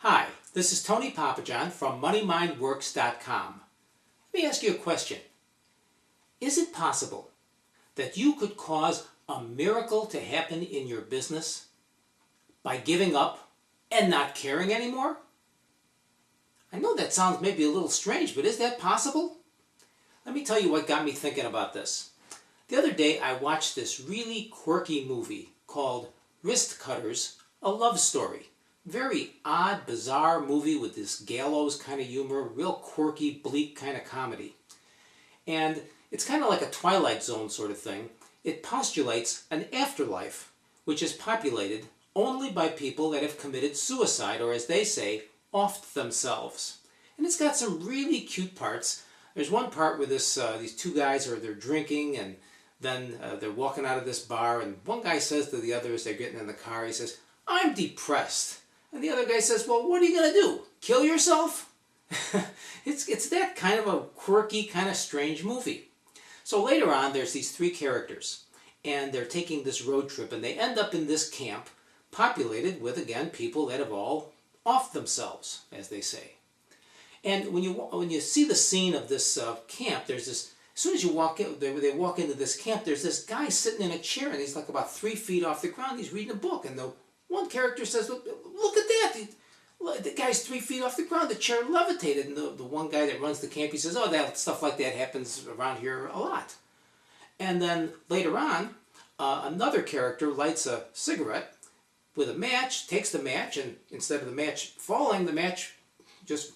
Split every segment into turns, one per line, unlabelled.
Hi, this is Tony Papajohn from MoneyMindWorks.com. Let me ask you a question. Is it possible that you could cause a miracle to happen in your business by giving up and not caring anymore? I know that sounds maybe a little strange, but is that possible? Let me tell you what got me thinking about this. The other day I watched this really quirky movie called Wristcutters, a love story. Very odd, bizarre movie with this gallows kind of humor, real quirky, bleak kind of comedy. And it's kind of like a Twilight Zone sort of thing. It postulates an afterlife which is populated only by people that have committed suicide, or as they say, offed themselves. And it's got some really cute parts. There's one part where these two guys they're drinking, and then they're walking out of this bar, and one guy says to the other as they're getting in the car, he says, "I'm depressed." And the other guy says, "Well, what are you going to do? Kill yourself?" It's that kind of a quirky, kind of strange movie. So later on, there's these three characters, and they're taking this road trip, and they end up in this camp populated with, again, people that have all offed themselves, as they say. And when you see the scene of this camp, there's this, as soon as you walk in, they walk into this camp, there's this guy sitting in a chair, and he's like about 3 feet off the ground. He's reading a book, and the one character says, "Look at that! The guy's 3 feet off the ground. The chair levitated." And the one guy that runs the camp, he says, "Oh, that stuff like that happens around here a lot." And then later on, another character lights a cigarette with a match, takes the match, and instead of the match falling, the match just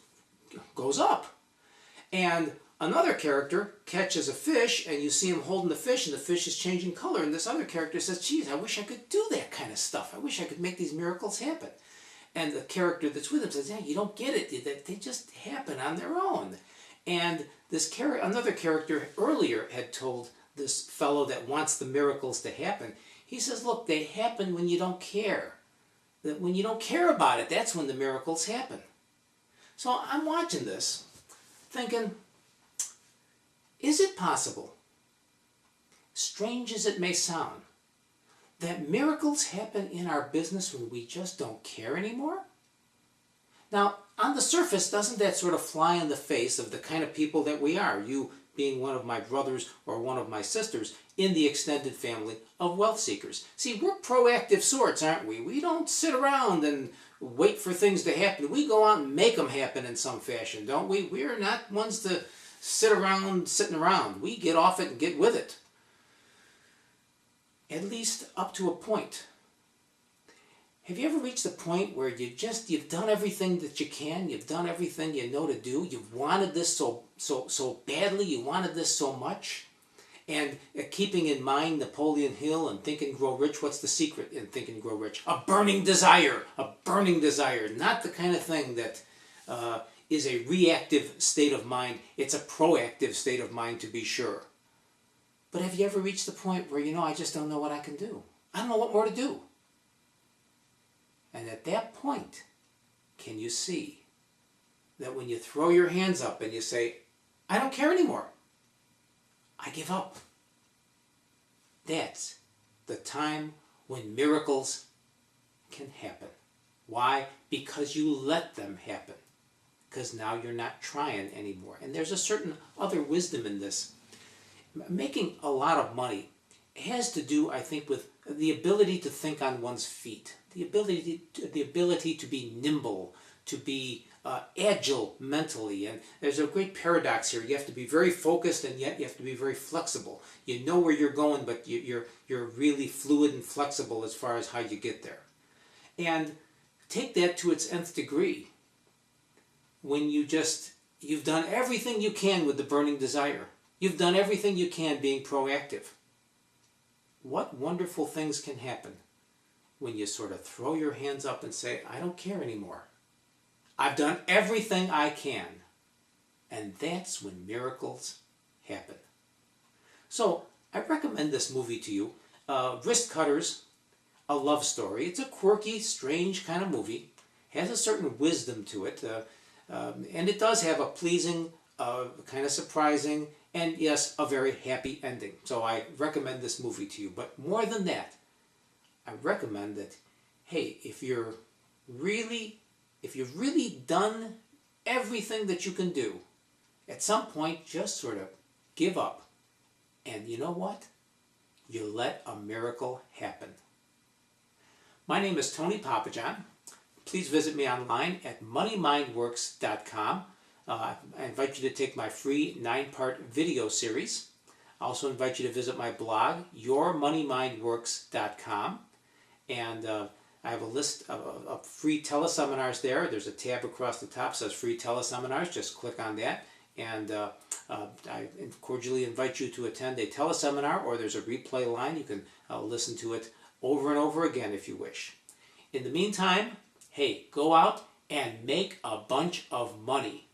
goes up. And another character catches a fish, and you see him holding the fish, and the fish is changing color. And this other character says, "Geez, I wish I could do that kind of stuff. I wish I could make these miracles happen." And the character that's with him says, "Yeah, you don't get it. They just happen on their own." And another character earlier had told this fellow that wants the miracles to happen, he says, "Look, they happen when you don't care. That when you don't care about it, that's when the miracles happen." So I'm watching this, thinking, is it possible, strange as it may sound, that miracles happen in our business when we just don't care anymore? Now, on the surface, doesn't that sort of fly in the face of the kind of people that we are, you being one of my brothers or one of my sisters in the extended family of wealth seekers? See, we're proactive sorts, aren't we? We don't sit around and wait for things to happen. We go out and make them happen in some fashion, don't we? We're not ones to sitting around. We get off it and get with it. At least up to a point. Have you ever reached the point where you've done everything that you can, you've done everything you know to do, you've wanted this so badly, you wanted this so much, and keeping in mind Napoleon Hill and Think and Grow Rich, what's the secret in Think and Grow Rich? A burning desire, not the kind of thing that is a reactive state of mind. It's a proactive state of mind, to be sure. But have you ever reached the point where, I just don't know what I can do? I don't know what more to do. And at that point, can you see that when you throw your hands up and you say, "I don't care anymore. I give up," that's the time when miracles can happen. Why? Because you let them happen. Because now you're not trying anymore. And there's a certain other wisdom in this. Making a lot of money has to do, I think, with the ability to think on one's feet, the ability to be nimble, to be agile mentally. And there's a great paradox here. You have to be very focused, and yet you have to be very flexible. You know where you're going, but you're really fluid and flexible as far as how you get there. And take that to its nth degree when you've done everything you can with the burning desire. You've done everything you can being proactive. What wonderful things can happen when you sort of throw your hands up and say, "I don't care anymore. I've done everything I can." And that's when miracles happen. So I recommend this movie to you, Wristcutters, a love story. It's a quirky, strange kind of movie. Has a certain wisdom to it. And it does have a pleasing, kind of surprising, and yes, a very happy ending. So I recommend this movie to you. But more than that, I recommend that, hey, if you're really if you've really done everything that you can do, at some point just sort of give up. And you know what? You let a miracle happen. My name is Tony Papajohn. Please visit me online at moneymindworks.com. I invite you to take my free 9-part video series. I also invite you to visit my blog, yourmoneymindworks.com. And I have a list of free teleseminars there. There's a tab across the top that says free teleseminars. Just click on that. And I cordially invite you to attend a teleseminar, or there's a replay line. You can listen to it over and over again if you wish. In the meantime, hey, go out and make a bunch of money.